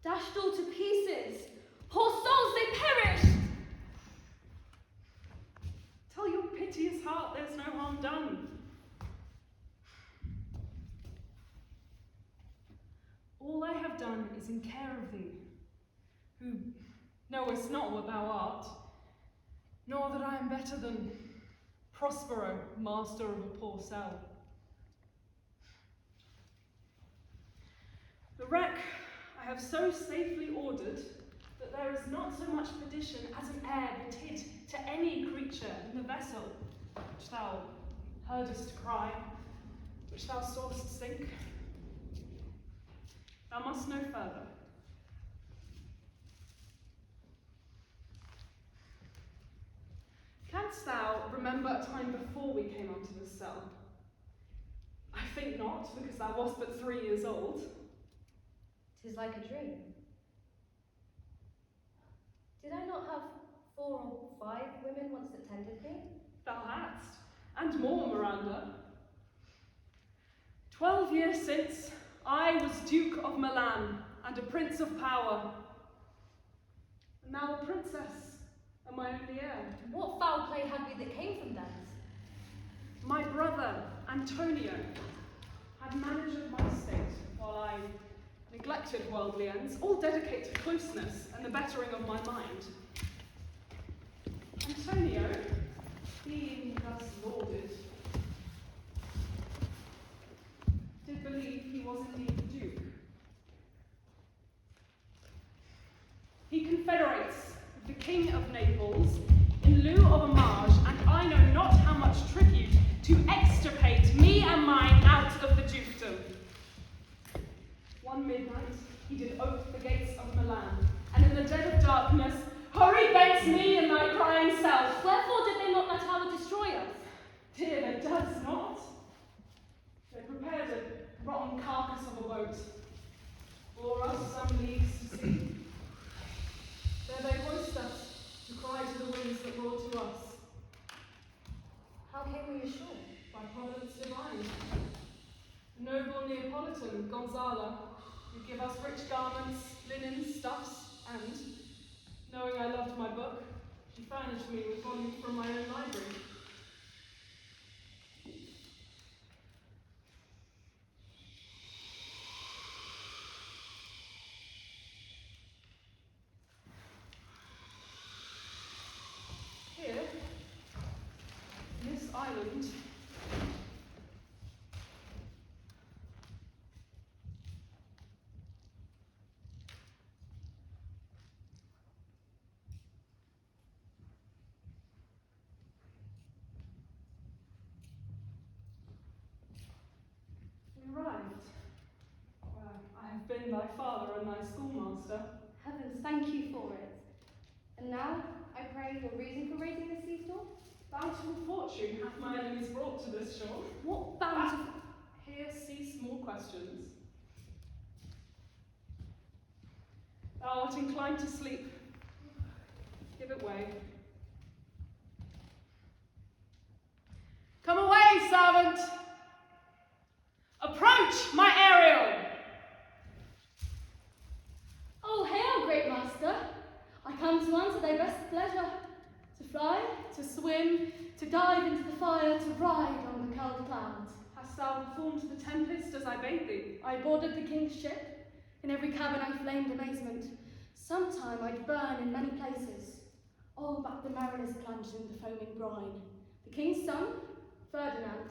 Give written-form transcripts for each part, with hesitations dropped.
dashed all to pieces. Poor souls, they perished! Tell your piteous heart there's no harm done. All I have done is in care of thee, who knowest not what thou art, nor that I am better than Prospero, master of a poor cell. The wreck I have so safely ordered that there is not so much perdition as an air betid to any creature in the vessel, which thou heardest cry, which thou sawest sink. Thou must know further. Canst thou remember a time before we came unto this cell? I think not, because thou wast but 3 years old. 'Tis like a dream. Did I not have 4 or 5 women once that tended me? Thou hadst, and more, Miranda. 12 years since, I was Duke of Milan, and a prince of power. And now a princess, and my only heir. What foul play had we that came from thence? My brother, Antonio, had managed of my estate, while I neglected worldly ends, all dedicate to closeness and the bettering of my mind. Antonio, being thus lauded, did believe he was indeed the Duke. He confederates with the King of Naples in lieu of homage, and I know not how much tribute to extirpate me and mine out of the dukedom. One midnight, he did ope the gates of Milan, and in the dead of darkness, hurry thence me and thy crying self. Wherefore did they not let Allah destroy us? Dear, they does not. They prepared a rotten carcass of a boat, bore us some leagues to sea. There they hoist us, to cry to the winds that roar to us. How came we ashore? By providence divine. The noble Neapolitan, Gonzala, who give us rich garments, linen, stuffs, and, knowing I loved my book, she furnished me with volumes from my own library. Here, in this island, been thy father and thy schoolmaster. Heavens, thank you for it. And now, I pray your reason for raising this sea storm? Bountiful fortune hath my enemies brought to this shore. What bountiful? Here cease more questions. Thou art inclined to sleep. Give it way. Come away, servant! Approach, my Ariel! Oh, hail, great master! I come to answer thy best pleasure. To fly, to swim, to dive into the fire, to ride on the curled clouds. Hast thou performed the Tempest as I bade thee? I boarded the king's ship. In every cabin I flamed amazement. Sometime I'd burn in many places. All but the mariners plunged into foaming brine. The king's son, Ferdinand,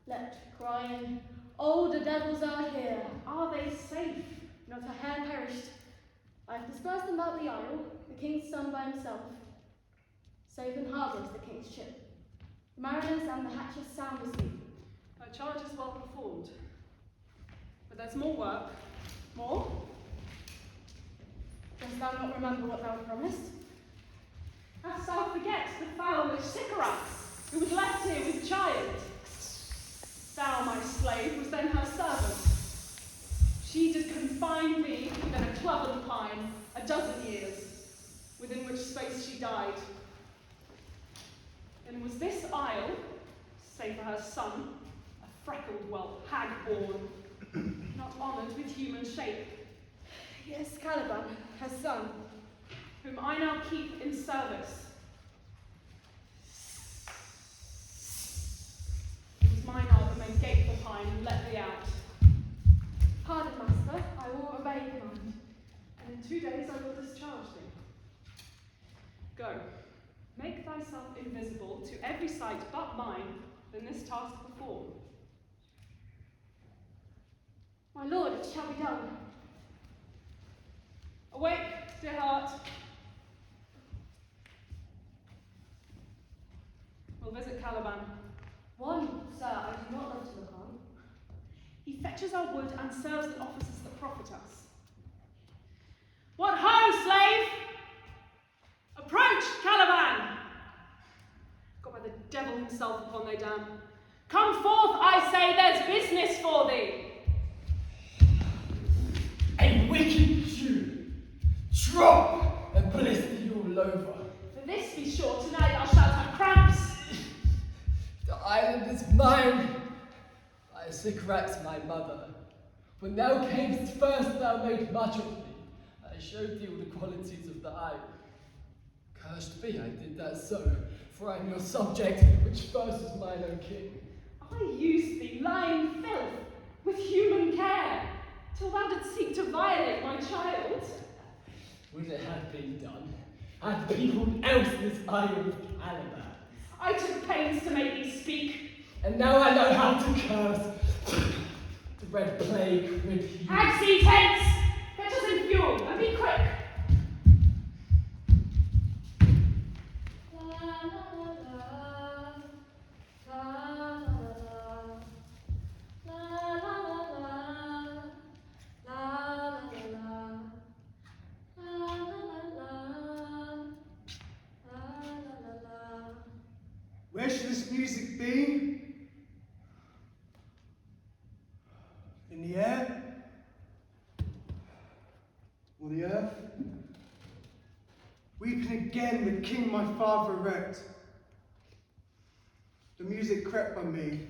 leapt crying, "Oh, the devils are here! Are they safe?" Not a hair perished. I have dispersed them about the isle, the king's son by himself. Safe in harbour is the king's ship. The mariners and the hatches sound asleep. Thy charge is well performed. But there's more work. More? Dost thou not remember what thou promised? Hast thou forget the foul Sycorax, who was left here with child? Thou, my slave, was then her servant. She did confine me within a cloven pine 12 years, within which space she died. And was this isle, save for her son, a freckled whelp, hag-born, not honoured with human shape? Yes, Caliban, her son. Whom I now keep in service. It was mine art that made gate the pine and let thee out. Pardon, master, I will obey command. And in 2 days I will discharge thee. Go, make thyself invisible to every sight but mine, then this task perform. My lord, it shall be done. Awake, dear heart. We'll visit Caliban. One, sir, I do not love to look on. He fetches our wood and serves the offices that profit us. What ho, slave! Approach, Caliban! Got by the devil himself upon thy dam. Come forth, I say, there's business for thee. A wicked Jew, drop and blister you all over. For this be sure, tonight thou shalt have cramps. The island is mine. I Sycorax my mother. When thou camest first, thou made much of me. I showed thee all the qualities of the isle. Cursed be I did that so, for I am your subject, which first was mine, O king. I used thee, lying filth, with human care, till thou didst seek to violate my child. Would it had been done, had people else this isle of Caliban. I took pains to make thee speak. And now I know how to curse. The red plague rid you. Hagsy tents! Fetch us in fuel, and be quick! Where should this music be? In the air? Or the earth? Weeping again the king my father wrecked. The music crept by me,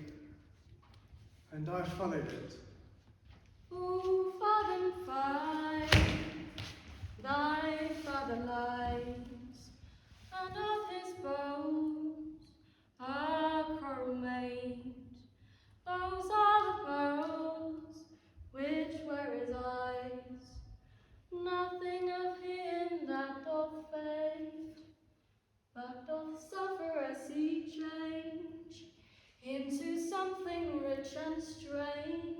and I followed it. O father, fight, thy father lies, and of his bones a coral made. Those are the pearls which were his eyes. Nothing of him that doth fade, but doth suffer as he change into something rich and strange.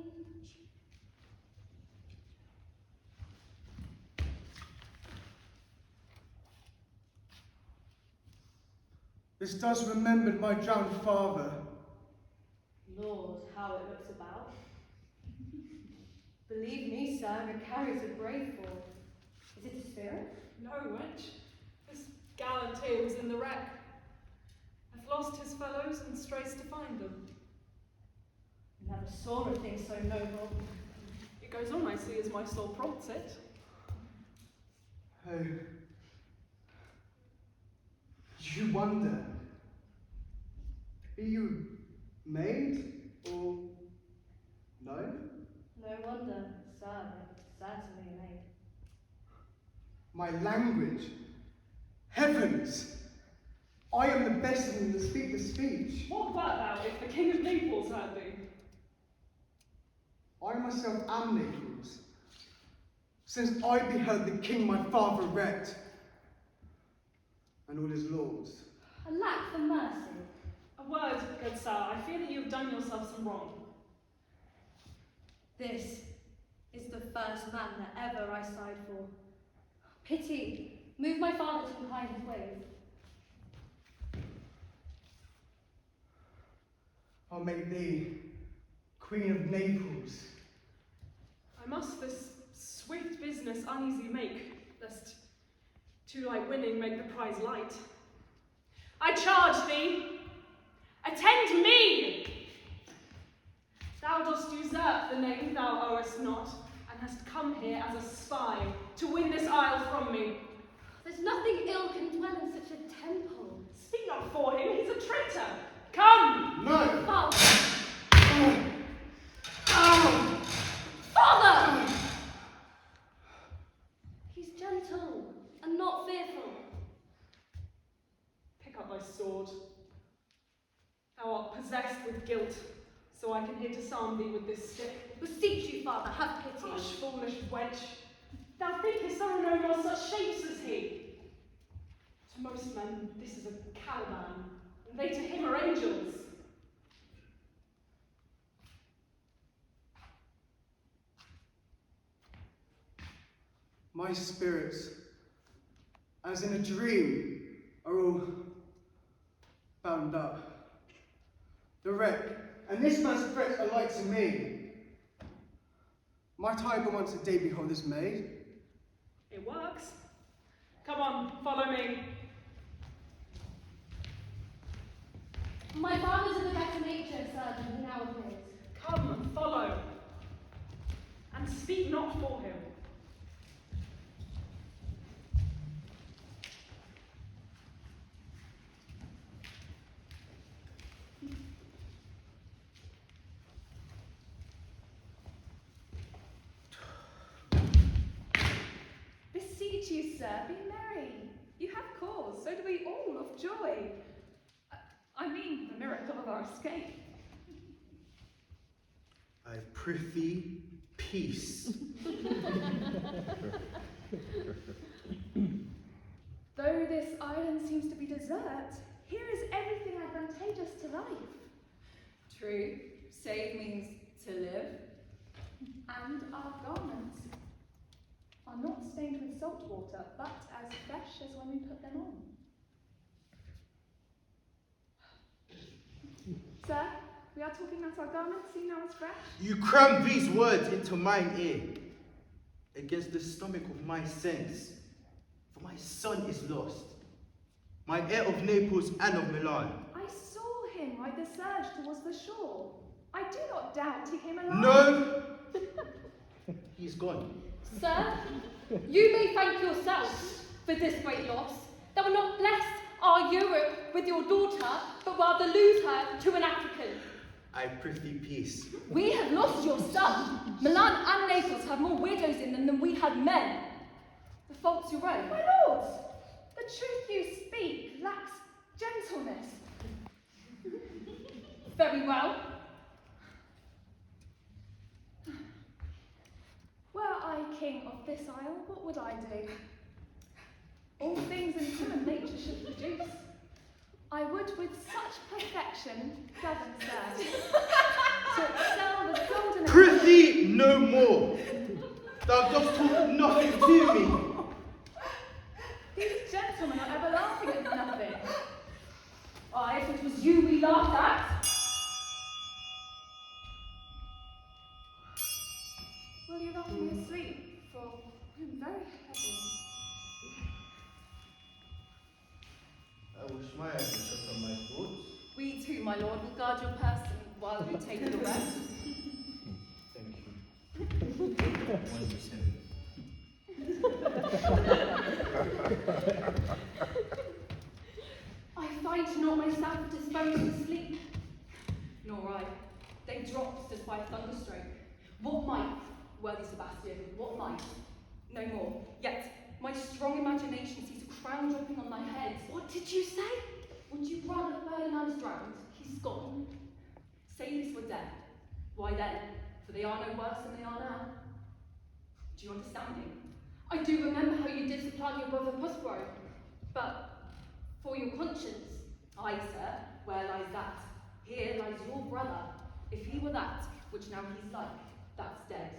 This does remember my drowned father. Lord, how it looks about. Believe me, sir, it carries a brave fall. Is it a spirit? No, wench. This gallant here was in the wreck. Hath lost his fellows and strays to find them. Never saw a thing so noble. It goes on, I see, as my soul prompts it. Oh, you wonder, be you maid or no? No wonder, sir, certainly a maid. My language, heavens, I am the best of them to speak the speech. What wert thou if the king of Naples heard thee? I myself am Naples, since I beheld the king my father wrecked, and all his lords. Alack for mercy. A word, good sir, I fear that you have done yourself some wrong. This is the first man that ever I sighed for. Pity, move my father to behind his wave. I'll make thee Queen of Naples. I must this swift business uneasy make, lest too light winning make the prize light. I charge thee, attend me! Thou dost usurp the name thou owest not, and hast come here as a spy to win this isle from me. There's nothing ill can dwell in such a temple. Speak not for him, he's a traitor. Come! No! Father! Father! gentle and not fearful. Pick up thy sword. Thou art possessed with guilt, so I can here disarm thee with this stick. Beseech you, father, have pity. Hush, foolish wench. Thou thinkest there are no more such shapes as he. To most men, this is a cowman, and they to him are angels. My spirits, as in a dream, are all bound up. The wreck and this man's threats are like to me. Might I but once a day behold this maid? It works. Come on, follow me. My father's of a better nature, sir, than he now appears. Come, follow. And speak not for him. Beseech you, sir, be merry. You have cause, so do we all of joy. I mean, the miracle of our escape. I prithee, peace. Though this island seems to be desert, here is everything advantageous to life. True, save means to live. And our garments are not stained with salt water, but as fresh as when we put them on. Sir, we are talking about our garments, seeing now as fresh. You cram these words into mine ear, against the stomach of my sense, for my son is lost, my heir of Naples and of Milan. I saw him ride the surge towards the shore. I do not doubt he came alive. No! He's gone. Sir, you may thank yourself for this great loss. That will not bless our Europe with your daughter, but rather lose her to an African. I prithee, peace. We have lost your son. Milan and Naples have more widows in them than we had men. The fault's your own. My lords, the truth you speak lacks gentleness. Very well. Were I king of this isle, what would I do? All things in human nature should produce. I would with such perfection govern, sir, to excel the golden... Prithee no more. Thou dost talk nothing to me. These gentlemen are ever laughing at nothing. Ah, if it was you we laughed at. Will you not be asleep? For I'm very heavy. I wish my eyes were shut on my thoughts. We too, my lord, will guard your person while you take your rest. Thank you. 1%. I find not myself disposed to sleep. Nor I. They dropped as by a thunderstroke. What might, worthy Sebastian, what might? No more. Yet, my strong imagination sees a crown dropping on thy head. What did you say? Would you rather Ferdinand is drowned? He's gone. Say this were dead. Why then? For they are no worse than they are now. Do you understand me? I do remember how you did supplant your brother Prospero, but for your conscience. Aye, sir, where lies that? Here lies your brother. If he were that, which now he's like, that's dead.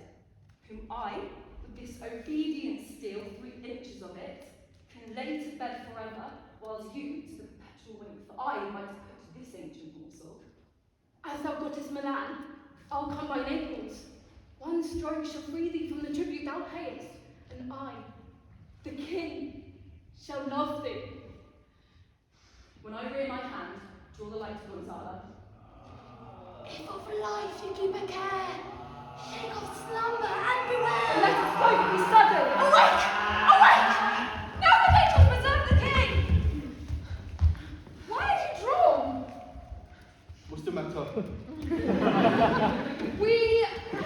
Whom I, with this obedient steel, 3 inches of it, can lay to bed forever, whilst you to the perpetual wing, for I might have put this ancient morsel. As thou gottest Milan, I'll come by Naples. One stroke shall free thee from the tribute thou payest, and I, the king, shall love thee. When I rear my hand, draw the light, Gonzala. If of life you keep a care, shake off slumber and beware. Let us both be sudden. Awake! Awake! Now the angels preserve the king! Why are you drawn? What's the matter? We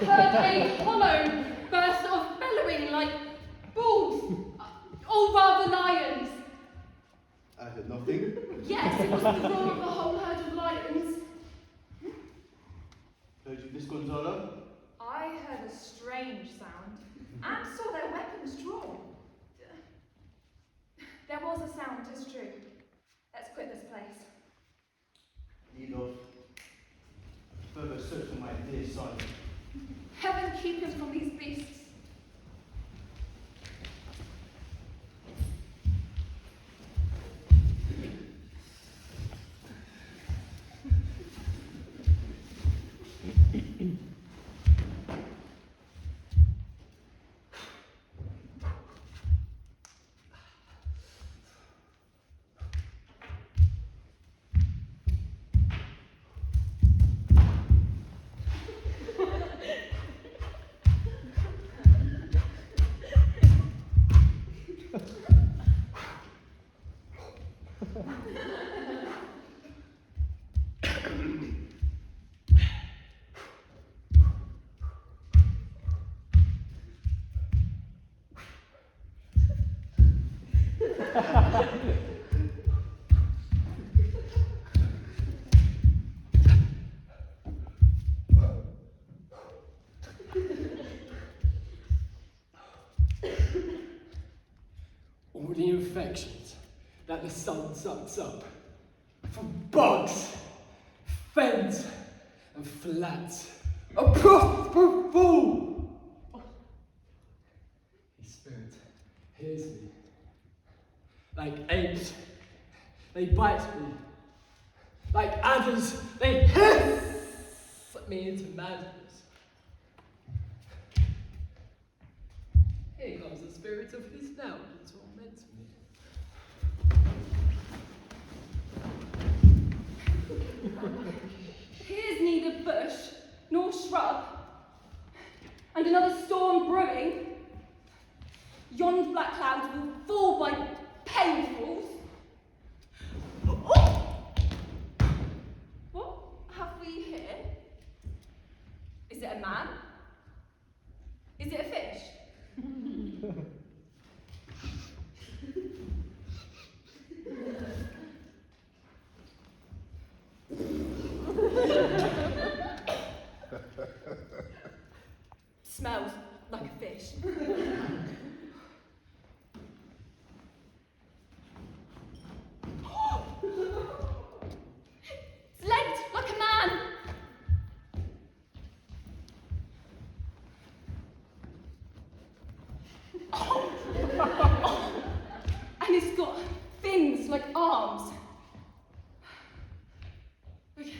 heard a hollow burst of bellowing like bulls. are the lions? I heard nothing. Yes, it was the roar of a whole herd of lions. Heard you, Miss Gonzalo? I heard a strange sound and saw their weapons drawn. There was a sound, 'tis true. Let's quit this place. Lead off. Further search for my dear son. Heaven keep him from these beasts. All the infections that the sun sucks up from bugs, fens, and flats are Prospero. His spirit hears me. Like apes, they bite me. Like adders, they hiss me into madness. Here comes the spirit of his now to torment me. Here's neither bush nor shrub, and another storm brewing. Yon black clouds will fall by painfuls. Oh! What have we here? Is it a man? Is it a fish? Smells like a fish. It's legged like a man. And it's got fins like arms. Okay.